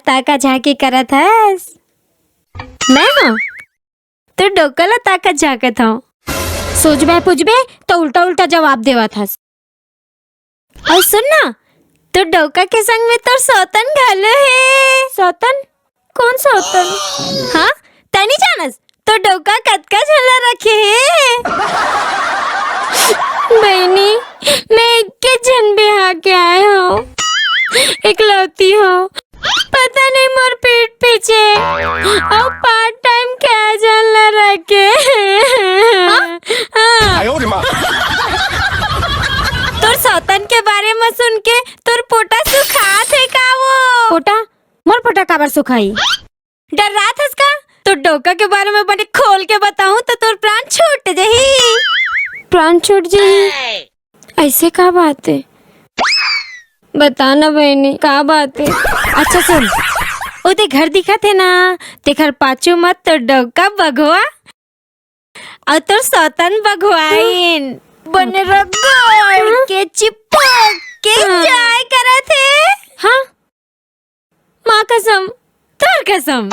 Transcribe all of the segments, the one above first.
ताका झाकी करत हस? मैं हूँ तो डोकला ताकत झाकत हूँ। सोचबे पूछबे तो उल्टा उल्टा जवाब देवत हस। और सुन ना, तो डोका के संग में तो सौतन घालो है। सौतन? कौन सौतन? हाँ तनी जानस तो डोका कतका झल्ला रखे है। बहनी मैं इक्के जन बिहा के आए हो, इकलौती हो, पता नहीं मोर पीठ पीछे और पार्ट टाइम क्या झल्ला रखे। तोर सौतन के बारे में सुन के तोर पोटा सुखा थे का वो? पोटा? मोर पोटा काबर सुखाई? डर रहा था इसका? तो डोका के बारे में बड़े खोल के बताऊं तो तोर प्राण छूट जाही। प्राण छूट जाही? ऐसे का बात है? बता ना बहनी का बात है? अच्छा सुन, ओदे घर दिखा थे ना, तेखर पाछू मत तो डोका बघवा और तोर सौतन बघवाइन बने रगड़ के चिपक के जाय करत है। हाँ माँ कसम, तोर कसम।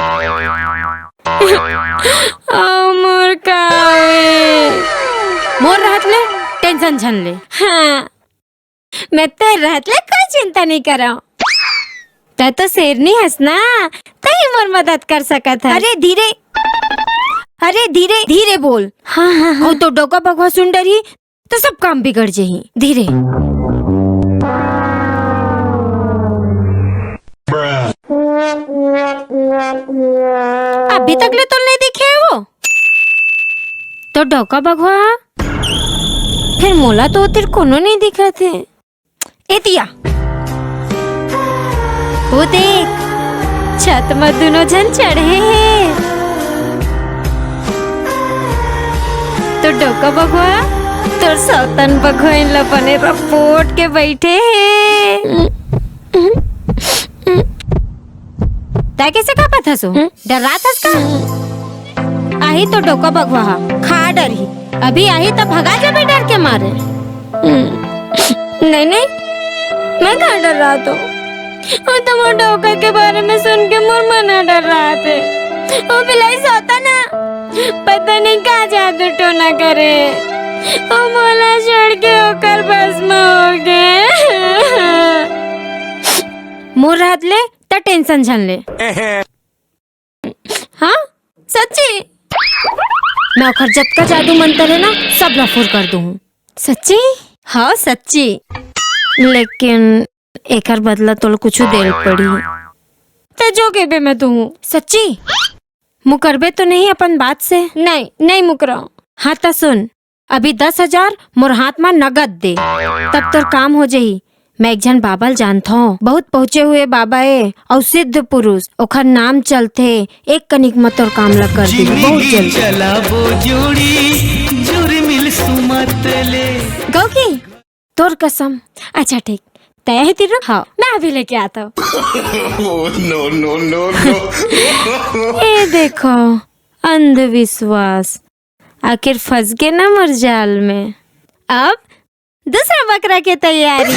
मोर कावे मोर रहत ले टेंशन झन ले। हाँ मैं तो रहत ले कोई चिंता नहीं करा। तै तो शेरनी हस ना, तई मोर मदद कर सकत है। अरे धीरे धीरे बोल। हाँ हाँ हाँ। तो डोका बघवा सुन डरी तो सब काम बिगड़ जाही। धीरे। अभी तक ले तो नहीं दिखे वो तो डोका बघवा, फिर मोला तो तेरे कोनो नहीं दिखा थे। एतिया वो देख, छत में दोनों जन चढ़े हैं। तो डोका बघवा तो सौतन बघवाइन लपने रपोट के बैठे हैं। ता कैसे का पता सो? डर रहा था का? आही तो डोका बघवा खा डरी, अभी आही तो भगा जाबे डर के मारे। नहीं मैं कहाँ डर रहा तो? वो तो मोर डोका के बारे में सुन के मोर मना डर रहा थे। वो बिलाई सोता ना, पता नहीं कहाँ जादू टोना करे, वो मोला छोड़ के होकर बस में हो गए। मोर रात ले तो टेंशन झन ले। हाँ सच्ची मैं ओखर जत का जादू मंत्र है ना सब लफूर कर दूँ। सच्ची? हाँ सच्ची, लेकिन एकर बदला तो कुछ देर पड़ी ते जो के बे मैं तू। सच्ची मुकरबे तो नहीं अपन बात से? नहीं मुकरा। हाँ तो सुन, अभी 10,000 मोर हाथ में नगद दे, तब तो काम हो जाही। मैं एक जन बाबा जानता हूँ, बहुत पहुँचे हुए बाबा है और सिद्ध पुरुष, ओखर नाम चलते, एक कनिक में तोर काम लग कर दी बहुत जल्द। चला वो जोड़ी जोड़ी मिल सुमत ले गौकी तोर कसम। अच्छा ठीक तय है तेरा? हाँ मैं अभी लेके आता हूँ। ये देखो अंधविश्वास, आखिर फंस गए ना मर जाल में। अब दूसरा बकरा की तैयारी।